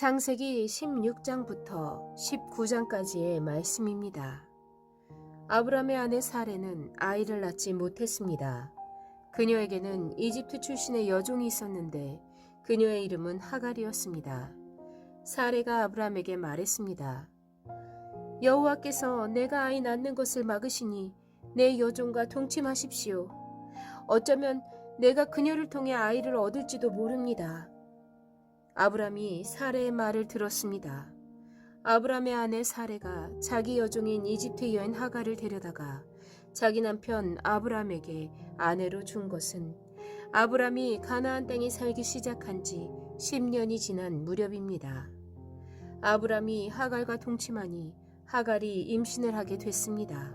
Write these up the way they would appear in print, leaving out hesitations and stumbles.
창세기 16장부터 19장까지의 말씀입니다. 아브람의 아내 사레는 아이를 낳지 못했습니다. 그녀에게는 이집트 출신의 여종이 있었는데 그녀의 이름은 하갈이었습니다. 사레가 아브람에게 말했습니다. 여호와께서 내가 아이 낳는 것을 막으시니 내 여종과 동침하십시오. 어쩌면 내가 그녀를 통해 아이를 얻을지도 모릅니다. 아브람이 사레의 말을 들었습니다. 아브람의 아내 사레가 자기 여종인 이집트 여인 하갈을 데려다가 자기 남편 아브람에게 아내로 준 것은 아브람이 가나안 땅에 살기 시작한 지 10년이 지난 무렵입니다. 아브람이 하갈과 동침하니 하갈이 임신을 하게 됐습니다.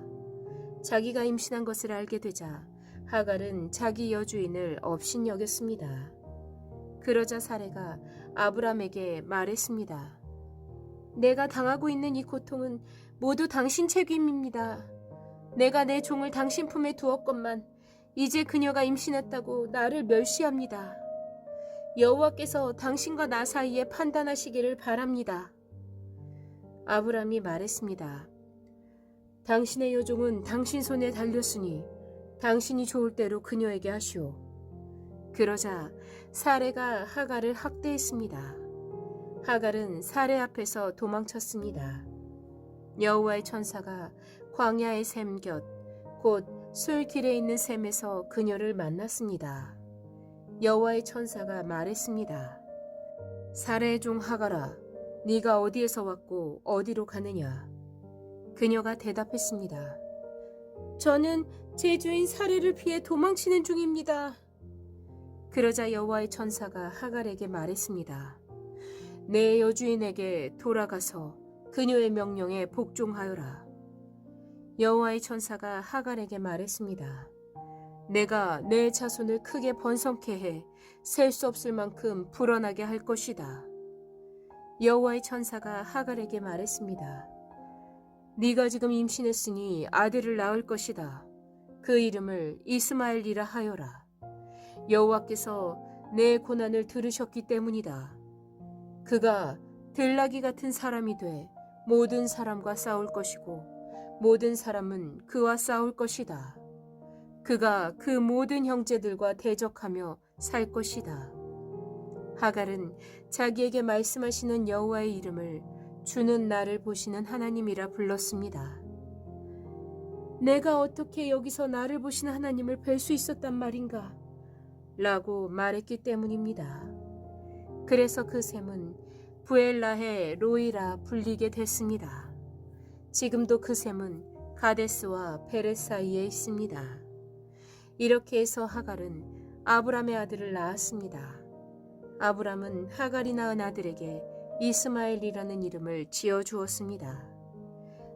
자기가 임신한 것을 알게 되자 하갈은 자기 여주인을 업신여겼습니다. 그러자 사레가 아브람에게 말했습니다. 내가 당하고 있는 이 고통은 모두 당신 책임입니다. 내가 내 종을 당신 품에 두었건만 이제 그녀가 임신했다고 나를 멸시합니다. 여호와께서 당신과 나 사이에 판단하시기를 바랍니다. 아브람이 말했습니다. 당신의 여종은 당신 손에 달렸으니 당신이 좋을 대로 그녀에게 하시오. 그러자 사레가 하갈을 학대했습니다. 하갈은 사레 앞에서 도망쳤습니다. 여호와의 천사가 광야의 샘 곁, 곧 술길에 있는 샘에서 그녀를 만났습니다. 여호와의 천사가 말했습니다. 사레의 종 하갈아, 네가 어디에서 왔고 어디로 가느냐? 그녀가 대답했습니다. 저는 제 주인 사레를 피해 도망치는 중입니다. 그러자 여호와의 천사가 하갈에게 말했습니다. 내 여주인에게 돌아가서 그녀의 명령에 복종하여라. 여호와의 천사가 하갈에게 말했습니다. 내가 내 자손을 크게 번성케 해 셀 수 없을 만큼 불어나게 할 것이다. 여호와의 천사가 하갈에게 말했습니다. 네가 지금 임신했으니 아들을 낳을 것이다. 그 이름을 이스마엘이라 하여라. 여호와께서 내 고난을 들으셨기 때문이다. 그가 들나귀 같은 사람이 돼 모든 사람과 싸울 것이고 모든 사람은 그와 싸울 것이다. 그가 그 모든 형제들과 대적하며 살 것이다. 하갈은 자기에게 말씀하시는 여호와의 이름을 주는 나를 보시는 하나님이라 불렀습니다. 내가 어떻게 여기서 나를 보시는 하나님을 뵐 수 있었단 말인가? 라고 말했기 때문입니다. 그래서 그 샘은 부엘라헤 로이라 불리게 됐습니다. 지금도 그 샘은 가데스와 베렛 사이에 있습니다. 이렇게 해서 하갈은 아브람의 아들을 낳았습니다. 아브람은 하갈이 낳은 아들에게 이스마엘이라는 이름을 지어주었습니다.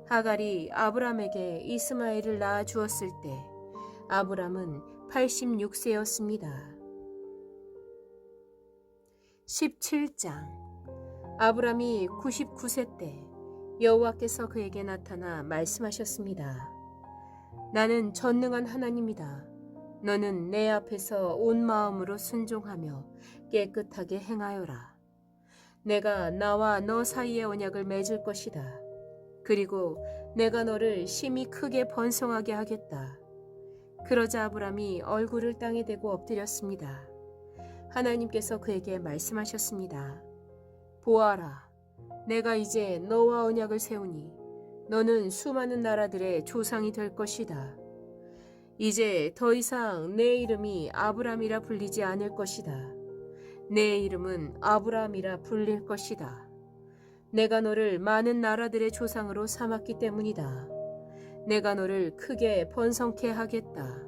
하갈이 아브람에게 이스마엘을 낳아 주었을 때 아브람은 86세였습니다. 17장. 아브람이 99세 때 여호와께서 그에게 나타나 말씀하셨습니다. 나는 전능한 하나님이다. 너는 내 앞에서 온 마음으로 순종하며 깨끗하게 행하여라. 내가 나와 너 사이의 언약을 맺을 것이다. 그리고 내가 너를 심히 크게 번성하게 하겠다. 그러자 아브람이 얼굴을 땅에 대고 엎드렸습니다. 하나님께서 그에게 말씀하셨습니다. 보아라, 내가 이제 너와 언약을 세우니 너는 수많은 나라들의 조상이 될 것이다. 이제 더 이상 내 이름이 아브람이라 불리지 않을 것이다. 내 이름은 아브람이라 불릴 것이다. 내가 너를 많은 나라들의 조상으로 삼았기 때문이다. 내가 너를 크게 번성케 하겠다.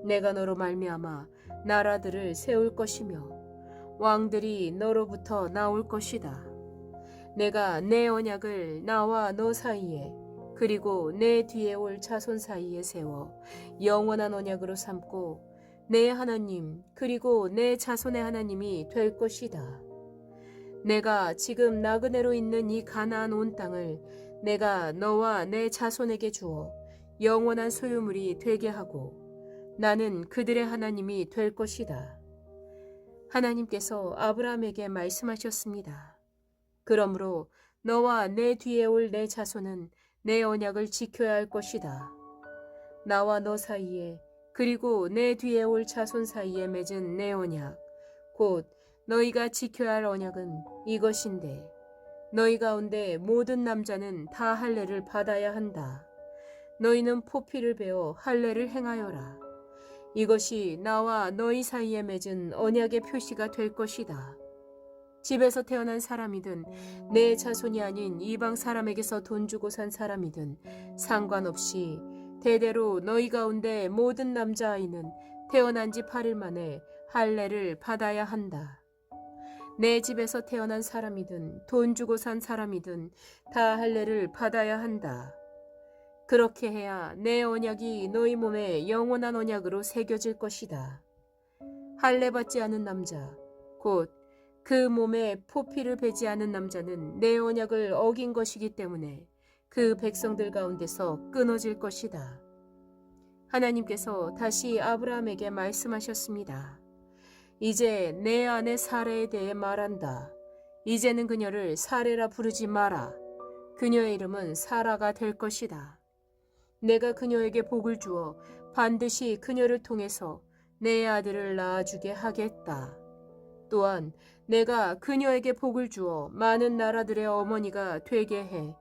내가 너로 말미암아 나라들을 세울 것이며 왕들이 너로부터 나올 것이다. 내가 내 언약을 나와 너 사이에 그리고 내 뒤에 올 자손 사이에 세워 영원한 언약으로 삼고 내 하나님 그리고 내 자손의 하나님이 될 것이다. 내가 지금 나그네로 있는 이 가나안 온 땅을 내가 너와 내 자손에게 주어 영원한 소유물이 되게 하고 나는 그들의 하나님이 될 것이다. 하나님께서 아브라함에게 말씀하셨습니다. 그러므로 너와 내 뒤에 올 내 자손은 내 언약을 지켜야 할 것이다. 나와 너 사이에 그리고 내 뒤에 올 자손 사이에 맺은 내 언약, 곧 너희가 지켜야 할 언약은 이것인데 너희 가운데 모든 남자는 다 할례를 받아야 한다. 너희는 포피를 베어 할례를 행하여라. 이것이 나와 너희 사이에 맺은 언약의 표시가 될 것이다. 집에서 태어난 사람이든 내 자손이 아닌 이방 사람에게서 돈 주고 산 사람이든 상관없이 대대로 너희 가운데 모든 남자아이는 태어난 지 8일 만에 할례를 받아야 한다. 내 집에서 태어난 사람이든 돈 주고 산 사람이든 다 할례를 받아야 한다. 그렇게 해야 내 언약이 너희 몸에 영원한 언약으로 새겨질 것이다. 할례 받지 않은 남자, 곧 그 몸에 포피를 베지 않은 남자는 내 언약을 어긴 것이기 때문에 그 백성들 가운데서 끊어질 것이다. 하나님께서 다시 아브라함에게 말씀하셨습니다. 이제 내 아내 사레에 대해 말한다. 이제는 그녀를 사레라 부르지 마라. 그녀의 이름은 사라가 될 것이다. 내가 그녀에게 복을 주어 반드시 그녀를 통해서 내 아들을 낳아주게 하겠다. 또한 내가 그녀에게 복을 주어 많은 나라들의 어머니가 되게 해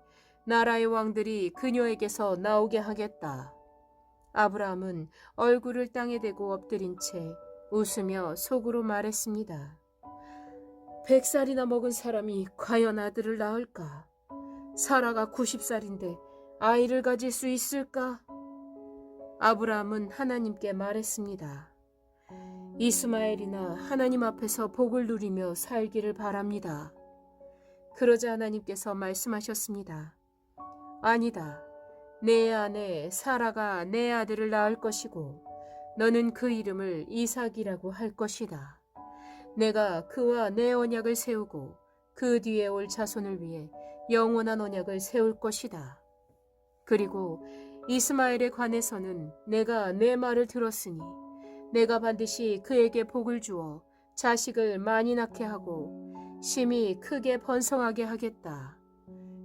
나라의 왕들이 그녀에게서 나오게 하겠다. 아브라함은 얼굴을 땅에 대고 엎드린 채 웃으며 속으로 말했습니다. 100살이나 먹은 사람이 과연 아들을 낳을까? 사라가 90살인데 아이를 가질 수 있을까? 아브라함은 하나님께 말했습니다. 이스마엘이나 하나님 앞에서 복을 누리며 살기를 바랍니다. 그러자 하나님께서 말씀하셨습니다. 아니다. 내 아내 사라가 내 아들을 낳을 것이고 너는 그 이름을 이삭이라고 할 것이다. 내가 그와 내 언약을 세우고 그 뒤에 올 자손을 위해 영원한 언약을 세울 것이다. 그리고 이스마엘에 관해서는 내가 내 말을 들었으니 내가 반드시 그에게 복을 주어 자식을 많이 낳게 하고 심히 크게 번성하게 하겠다.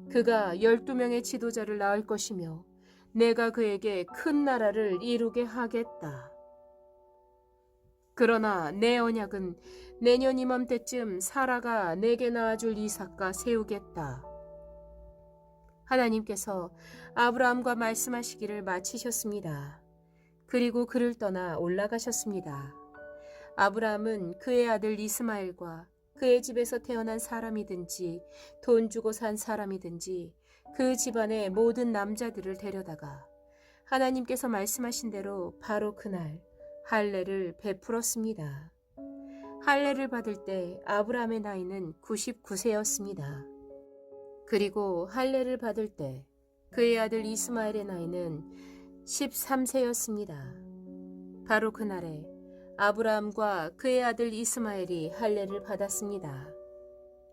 그가 12명의 지도자를 낳을 것이며 내가 그에게 큰 나라를 이루게 하겠다. 그러나 내 언약은 내년 이맘때쯤 사라가 내게 낳아줄 이삭과 세우겠다. 하나님께서 아브라함과 말씀하시기를 마치셨습니다. 그리고 그를 떠나 올라가셨습니다. 아브라함은 그의 아들 이스마엘과 그의 집에서 태어난 사람이든지 돈 주고 산 사람이든지 그 집안의 모든 남자들을 데려다가 하나님께서 말씀하신 대로 바로 그날 할례를 베풀었습니다. 할례를 받을 때 아브라함의 나이는 99세였습니다. 그리고 할례를 받을 때 그의 아들 이스마엘의 나이는 13세였습니다. 바로 그날에 아브라함과 그의 아들 이스마엘이 할례를 받았습니다.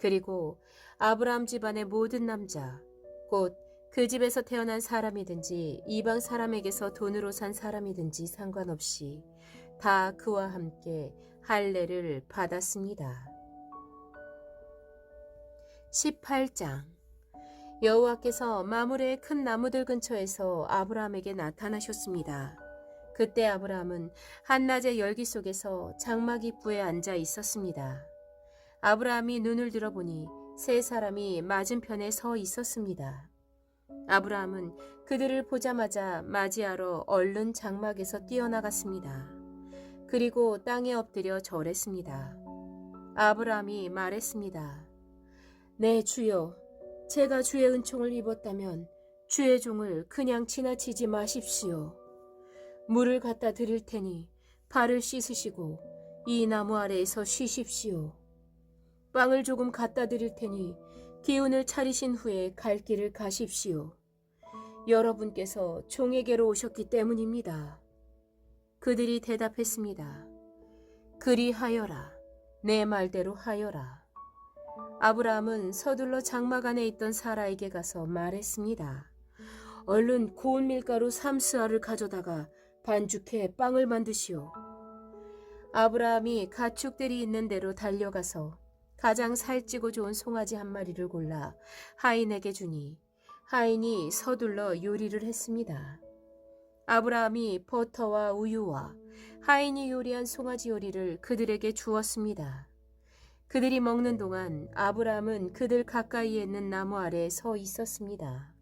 그리고 아브라함 집안의 모든 남자, 곧 그 집에서 태어난 사람이든지 이방 사람에게서 돈으로 산 사람이든지 상관없이 다 그와 함께 할례를 받았습니다. 18장 여호와께서 마므레의 큰 나무들 근처에서 아브라함에게 나타나셨습니다. 그때 아브라함은 한낮의 열기 속에서 장막 입구에 앉아 있었습니다. 아브라함이 눈을 들어보니 세 사람이 맞은편에 서 있었습니다. 아브라함은 그들을 보자마자 맞이하러 얼른 장막에서 뛰어나갔습니다. 그리고 땅에 엎드려 절했습니다. 아브라함이 말했습니다. 네, 주여, 제가 주의 은총을 입었다면 주의 종을 그냥 지나치지 마십시오. 물을 갖다 드릴 테니 발을 씻으시고 이 나무 아래에서 쉬십시오. 빵을 조금 갖다 드릴 테니 기운을 차리신 후에 갈 길을 가십시오. 여러분께서 종에게로 오셨기 때문입니다. 그들이 대답했습니다. 그리하여라. 내 말대로 하여라. 아브라함은 서둘러 장막 안에 있던 사라에게 가서 말했습니다. 얼른 고운 밀가루 3스아를 가져다가 반죽해 빵을 만드시오. 아브라함이 가축들이 있는 대로 달려가서 가장 살찌고 좋은 송아지 한 마리를 골라 하인에게 주니 하인이 서둘러 요리를 했습니다. 아브라함이 버터와 우유와 하인이 요리한 송아지 요리를 그들에게 주었습니다. 그들이 먹는 동안 아브라함은 그들 가까이에 있는 나무 아래에 서 있었습니다.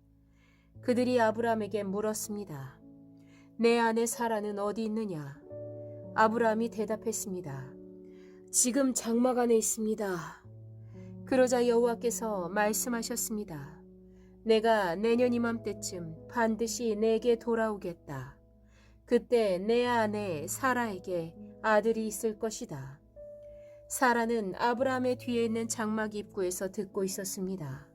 그들이 아브라함에게 물었습니다. 내 아내 사라는 어디 있느냐? 아브라함이 대답했습니다. 지금 장막 안에 있습니다. 그러자 여호와께서 말씀하셨습니다. 내가 내년 이맘때쯤 반드시 내게 돌아오겠다. 그때 내 아내 사라에게 아들이 있을 것이다. 사라는 아브라함의 뒤에 있는 장막 입구에서 듣고 있었습니다.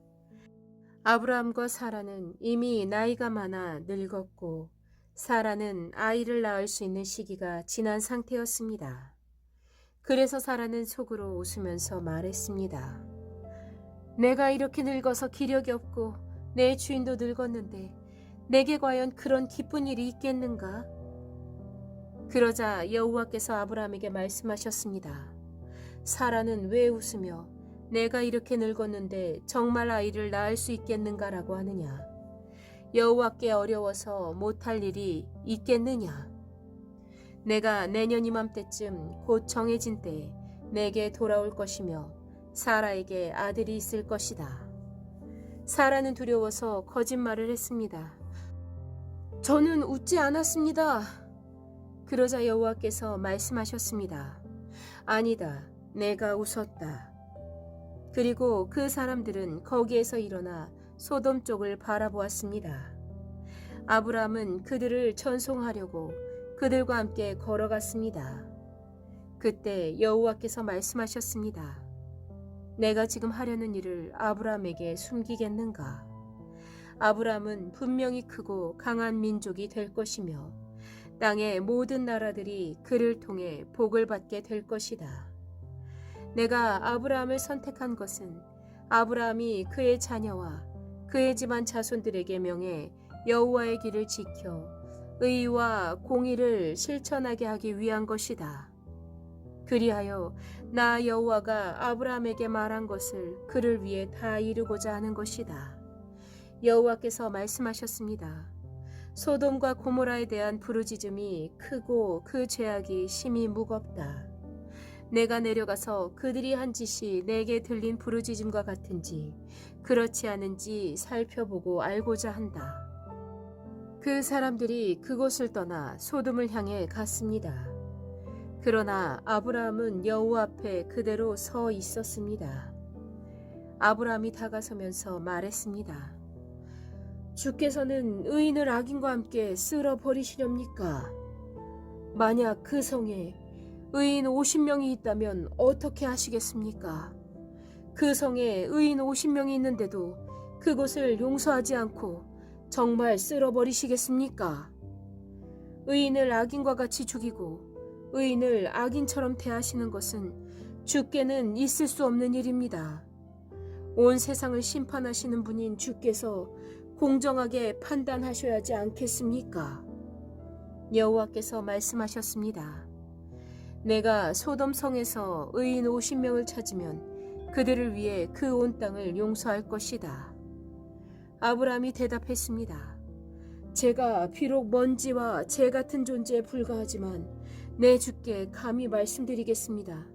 아브라함과 사라는 이미 나이가 많아 늙었고 사라는 아이를 낳을 수 있는 시기가 지난 상태였습니다. 그래서 사라는 속으로 웃으면서 말했습니다. 내가 이렇게 늙어서 기력이 없고 내 주인도 늙었는데 내게 과연 그런 기쁜 일이 있겠는가? 그러자 여호와께서 아브라함에게 말씀하셨습니다. 사라는 왜 웃으며 내가 이렇게 늙었는데 정말 아이를 낳을 수 있겠는가라고 하느냐? 여호와께 어려워서 못할 일이 있겠느냐? 내가 내년 이맘때쯤 곧 정해진 때에 내게 돌아올 것이며 사라에게 아들이 있을 것이다. 사라는 두려워서 거짓말을 했습니다. 저는 웃지 않았습니다. 그러자 여호와께서 말씀하셨습니다. 아니다, 내가 웃었다. 그리고 그 사람들은 거기에서 일어나 소돔 쪽을 바라보았습니다. 아브라함은 그들을 전송하려고 그들과 함께 걸어갔습니다. 그때 여호와께서 말씀하셨습니다. 내가 지금 하려는 일을 아브라함에게 숨기겠는가? 아브라함은 분명히 크고 강한 민족이 될 것이며 땅의 모든 나라들이 그를 통해 복을 받게 될 것이다. 내가 아브라함을 선택한 것은 아브라함이 그의 자녀와 그의 집안 자손들에게 명해 여호와의 길을 지켜 의와 공의를 실천하게 하기 위한 것이다. 그리하여 나 여호와가 아브라함에게 말한 것을 그를 위해 다 이루고자 하는 것이다. 여호와께서 말씀하셨습니다. 소돔과 고모라에 대한 부르짖음이 크고 그 죄악이 심히 무겁다. 내가 내려가서 그들이 한 짓이 내게 들린 부르짖음과 같은지 그렇지 않은지 살펴보고 알고자 한다. 그 사람들이 그곳을 떠나 소돔을 향해 갔습니다. 그러나 아브라함은 여호와 앞에 그대로 서 있었습니다. 아브라함이 다가서면서 말했습니다. 주께서는 의인을 악인과 함께 쓸어 버리시렵니까? 만약 그 성에 의인 50명이 있다면 어떻게 하시겠습니까? 그 성에 의인 50명이 있는데도 그곳을 용서하지 않고 정말 쓸어버리시겠습니까? 의인을 악인과 같이 죽이고 의인을 악인처럼 대하시는 것은 주께는 있을 수 없는 일입니다. 온 세상을 심판하시는 분인 주께서 공정하게 판단하셔야지 않겠습니까? 여호와께서 말씀하셨습니다. 내가 소돔 성에서 의인 50명을 찾으면 그들을 위해 그 온 땅을 용서할 것이다. 아브라함이 대답했습니다. 제가 비록 먼지와 재 같은 존재에 불과하지만 내 주께 감히 말씀드리겠습니다.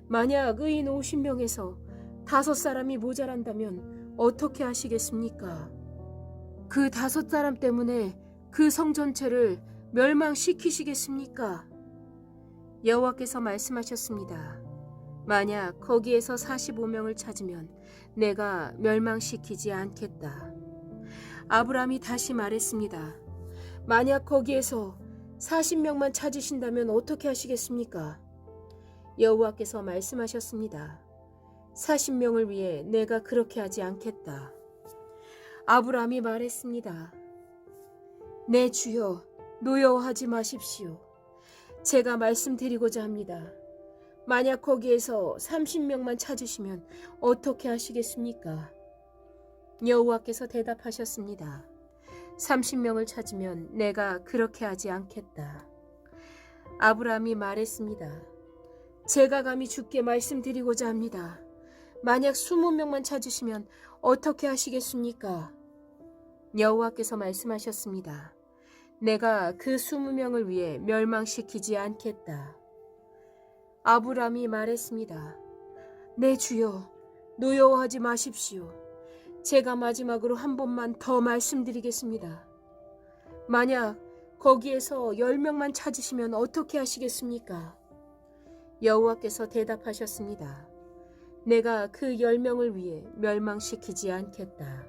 만약 의인 50명에서 5사람이 모자란다면 어떻게 하시겠습니까? 그 5사람 때문에 그 성 전체를 멸망시키시겠습니까? 여호와께서 말씀하셨습니다. 만약 거기에서 45명을 찾으면 내가 멸망시키지 않겠다. 아브라함이 다시 말했습니다. 만약 거기에서 40명만 찾으신다면 어떻게 하시겠습니까? 여호와께서 말씀하셨습니다. 40명을 위해 내가 그렇게 하지 않겠다. 아브라함이 말했습니다. 내 주여, 노여워하지 마십시오. 제가 말씀드리고자 합니다. 만약 거기에서 30명만 찾으시면 어떻게 하시겠습니까? 여호와께서 대답하셨습니다. 30명을 찾으면 내가 그렇게 하지 않겠다. 아브라함이 말했습니다. 제가 감히 주께 말씀드리고자 합니다. 만약 20명만 찾으시면 어떻게 하시겠습니까? 여호와께서 말씀하셨습니다. 내가 그 20명을 위해 멸망시키지 않겠다. 아브라함이 말했습니다. 네 주여, 노여워하지 마십시오. 제가 마지막으로 한 번만 더 말씀드리겠습니다. 만약 거기에서 10명만 찾으시면 어떻게 하시겠습니까? 여호와께서 대답하셨습니다. 내가 그 10명을 위해 멸망시키지 않겠다.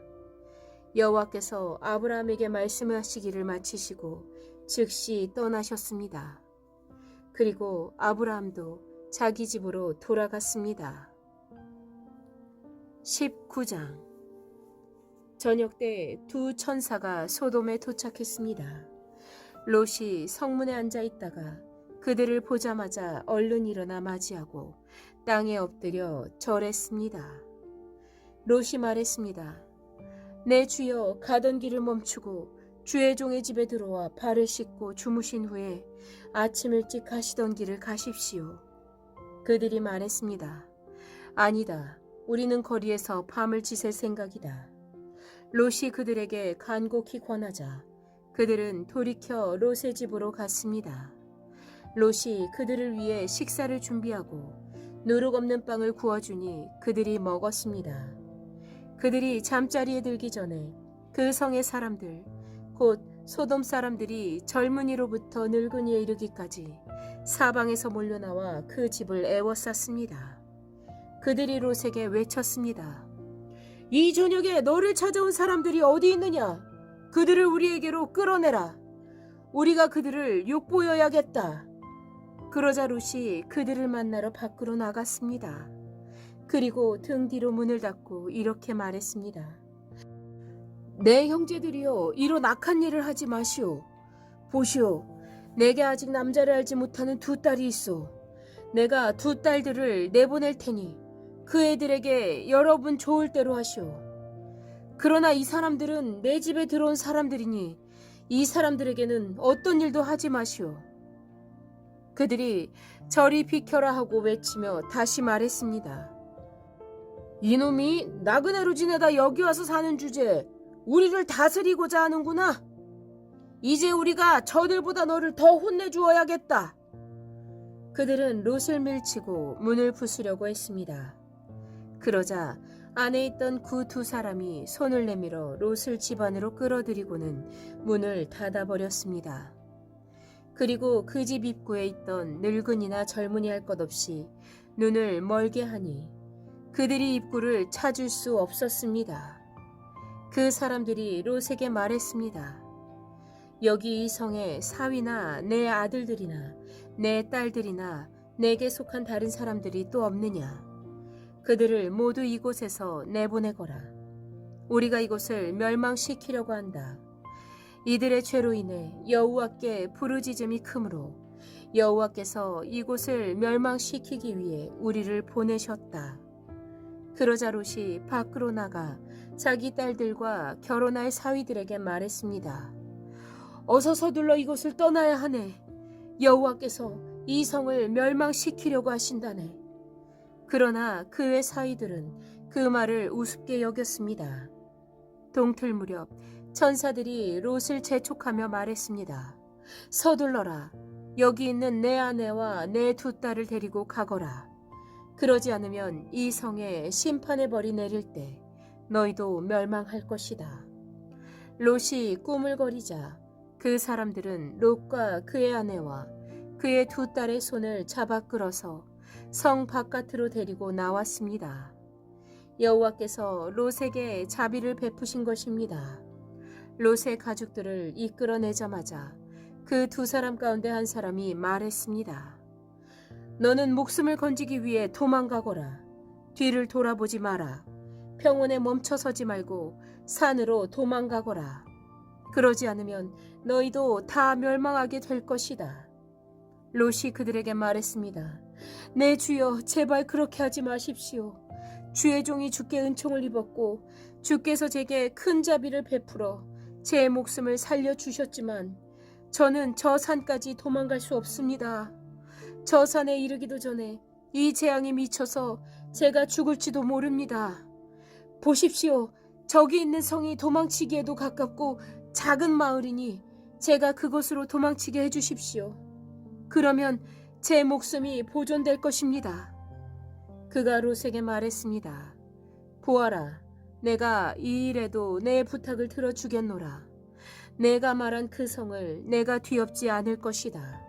여호와께서 아브라함에게 말씀하시기를 마치시고 즉시 떠나셨습니다. 그리고 아브라함도 자기 집으로 돌아갔습니다. 19장. 저녁 때 두 천사가 소돔에 도착했습니다. 롯이 성문에 앉아 있다가 그들을 보자마자 얼른 일어나 맞이하고 땅에 엎드려 절했습니다. 롯이 말했습니다. 내 주여, 가던 길을 멈추고 주의 종의 집에 들어와 발을 씻고 주무신 후에 아침 일찍 가시던 길을 가십시오. 그들이 말했습니다. 아니다. 우리는 거리에서 밤을 지샐 생각이다. 롯이 그들에게 간곡히 권하자 그들은 돌이켜 롯의 집으로 갔습니다. 롯이 그들을 위해 식사를 준비하고 누룩 없는 빵을 구워주니 그들이 먹었습니다. 그들이 잠자리에 들기 전에 그 성의 사람들, 곧 소돔 사람들이 젊은이로부터 늙은이에 이르기까지 사방에서 몰려나와 그 집을 에워쌌습니다. 그들이 롯에게 외쳤습니다. 이 저녁에 너를 찾아온 사람들이 어디 있느냐? 그들을 우리에게로 끌어내라. 우리가 그들을 욕보여야겠다. 그러자 롯이 그들을 만나러 밖으로 나갔습니다. 그리고 등 뒤로 문을 닫고 이렇게 말했습니다. 내 형제들이여, 이런 악한 일을 하지 마시오. 보시오, 내게 아직 남자를 알지 못하는 두 딸이 있어. 내가 두 딸들을 내보낼 테니 그 애들에게 여러분 좋을 대로 하시오. 그러나 이 사람들은 내 집에 들어온 사람들이니 이 사람들에게는 어떤 일도 하지 마시오. 그들이 저리 비켜라 하고 외치며 다시 말했습니다. 이놈이 나그네로 지내다 여기 와서 사는 주제에 우리를 다스리고자 하는구나. 이제 우리가 저들보다 너를 더 혼내주어야겠다. 그들은 롯을 밀치고 문을 부수려고 했습니다. 그러자 안에 있던 그 두 사람이 손을 내밀어 롯을 집 안으로 끌어들이고는 문을 닫아버렸습니다. 그리고 그 집 입구에 있던 늙은이나 젊은이 할 것 없이 눈을 멀게 하니 그들이 입구를 찾을 수 없었습니다. 그 사람들이 롯에게 말했습니다. 여기 이 성에 사위나 내 아들들이나 내 딸들이나 내게 속한 다른 사람들이 또 없느냐? 그들을 모두 이곳에서 내보내거라. 우리가 이곳을 멸망시키려고 한다. 이들의 죄로 인해 여호와께 부르짖음이 크므로 여호와께서 이곳을 멸망시키기 위해 우리를 보내셨다. 그러자 롯이 밖으로 나가 자기 딸들과 결혼할 사위들에게 말했습니다. 어서 서둘러 이곳을 떠나야 하네. 여호와께서 이 성을 멸망시키려고 하신다네. 그러나 그의 사위들은 그 말을 우습게 여겼습니다. 동틀 무렵 천사들이 롯을 재촉하며 말했습니다. 서둘러라. 여기 있는 내 아내와 내 두 딸을 데리고 가거라. 그러지 않으면 이 성에 심판의 벌이 내릴 때 너희도 멸망할 것이다. 롯이 꾸물거리자 그 사람들은 롯과 그의 아내와 그의 두 딸의 손을 잡아 끌어서 성 바깥으로 데리고 나왔습니다. 여호와께서 롯에게 자비를 베푸신 것입니다. 롯의 가족들을 이끌어내자마자 그 두 사람 가운데 한 사람이 말했습니다. 너는 목숨을 건지기 위해 도망가거라. 뒤를 돌아보지 마라. 평원에 멈춰서지 말고 산으로 도망가거라. 그러지 않으면 너희도 다 멸망하게 될 것이다. 롯이 그들에게 말했습니다. 내 주여, 제발 그렇게 하지 마십시오. 주의 종이 주께 은총을 입었고 주께서 제게 큰 자비를 베풀어 제 목숨을 살려주셨지만 저는 저 산까지 도망갈 수 없습니다. 저 산에 이르기도 전에 이 재앙에 미쳐서 제가 죽을지도 모릅니다. 보십시오. 저기 있는 성이 도망치기에도 가깝고 작은 마을이니 제가 그곳으로 도망치게 해주십시오. 그러면 제 목숨이 보존될 것입니다. 그가 롯에게 말했습니다. 보아라, 내가 이 일에도 내 부탁을 들어주겠노라. 내가 말한 그 성을 내가 뒤엎지 않을 것이다.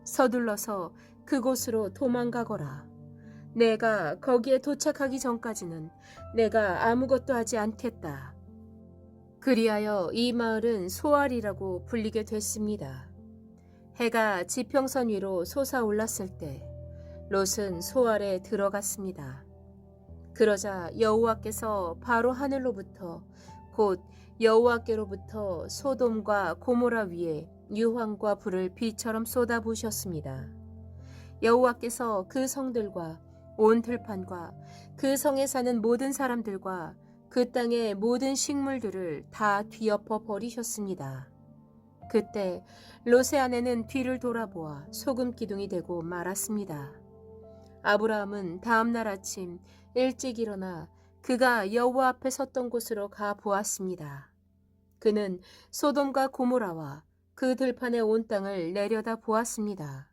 서둘러서 그곳으로 도망가거라. 내가 거기에 도착하기 전까지는 내가 아무것도 하지 않겠다. 그리하여 이 마을은 소알이라고 불리게 됐습니다. 해가 지평선 위로 솟아올랐을 때 롯은 소알에 들어갔습니다. 그러자 여호와께서 바로 하늘로부터 곧 여호와께로부터 소돔과 고모라 위에 유황과 불을 비처럼 쏟아부으셨습니다. 여호와께서 그 성들과 온 들판과 그 성에 사는 모든 사람들과 그 땅의 모든 식물들을 다 뒤엎어 버리셨습니다. 그때 롯의 아내는 뒤를 돌아보아 소금 기둥이 되고 말았습니다. 아브라함은 다음 날 아침 일찍 일어나 그가 여호와 앞에 섰던 곳으로 가 보았습니다. 그는 소돔과 고모라와 그 들판의 온 땅을 내려다 보았습니다.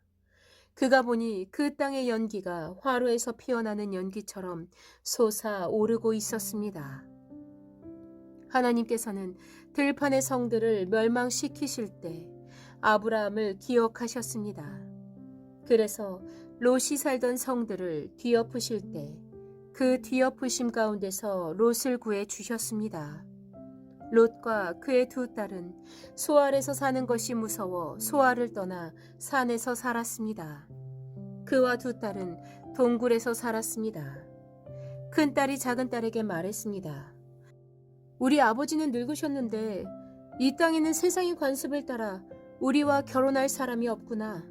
그가 보니 그 땅의 연기가 화로에서 피어나는 연기처럼 솟아오르고 있었습니다. 하나님께서는 들판의 성들을 멸망시키실 때 아브라함을 기억하셨습니다. 그래서 롯이 살던 성들을 뒤엎으실 때 그 뒤엎으심 가운데서 롯을 구해 주셨습니다. 롯과 그의 두 딸은 소알에서 사는 것이 무서워 소알을 떠나 산에서 살았습니다. 그와 두 딸은 동굴에서 살았습니다. 큰 딸이 작은 딸에게 말했습니다. 우리 아버지는 늙으셨는데 이 땅에는 세상의 관습을 따라 우리와 결혼할 사람이 없구나.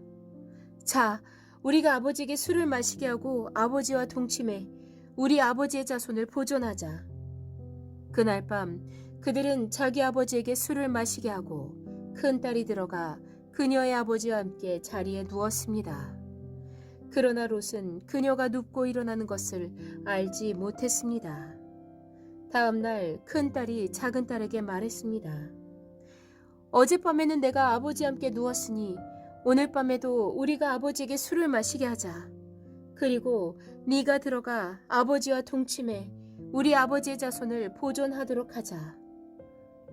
자, 우리가 아버지에게 술을 마시게 하고 아버지와 동침해 우리 아버지의 자손을 보존하자. 그날 밤 그들은 자기 아버지에게 술을 마시게 하고 큰 딸이 들어가 그녀의 아버지와 함께 자리에 누웠습니다. 그러나 롯은 그녀가 눕고 일어나는 것을 알지 못했습니다. 다음 날 큰 딸이 작은 딸에게 말했습니다. 어젯밤에는 내가 아버지와 함께 누웠으니 오늘 밤에도 우리가 아버지에게 술을 마시게 하자. 그리고 네가 들어가 아버지와 동침해 우리 아버지의 자손을 보존하도록 하자.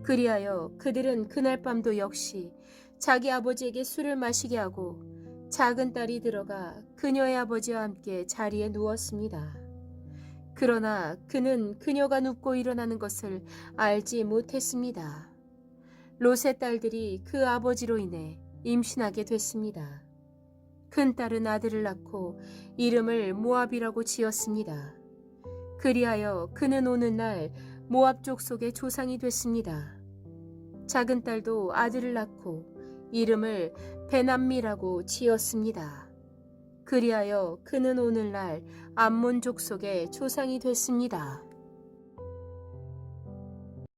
그리하여 그들은 그날 밤도 역시 자기 아버지에게 술을 마시게 하고 작은 딸이 들어가 그녀의 아버지와 함께 자리에 누웠습니다. 그러나 그는 그녀가 눕고 일어나는 것을 알지 못했습니다. 롯의 딸들이 그 아버지로 인해 임신하게 됐습니다. 큰 딸은 아들을 낳고 이름을 모압이라고 지었습니다. 그리하여 그는 오늘날 모압 족속의 조상이 됐습니다. 작은 딸도 아들을 낳고 이름을 베남미라고 지었습니다. 그리하여 그는 오늘날 암몬 족속의 조상이 됐습니다.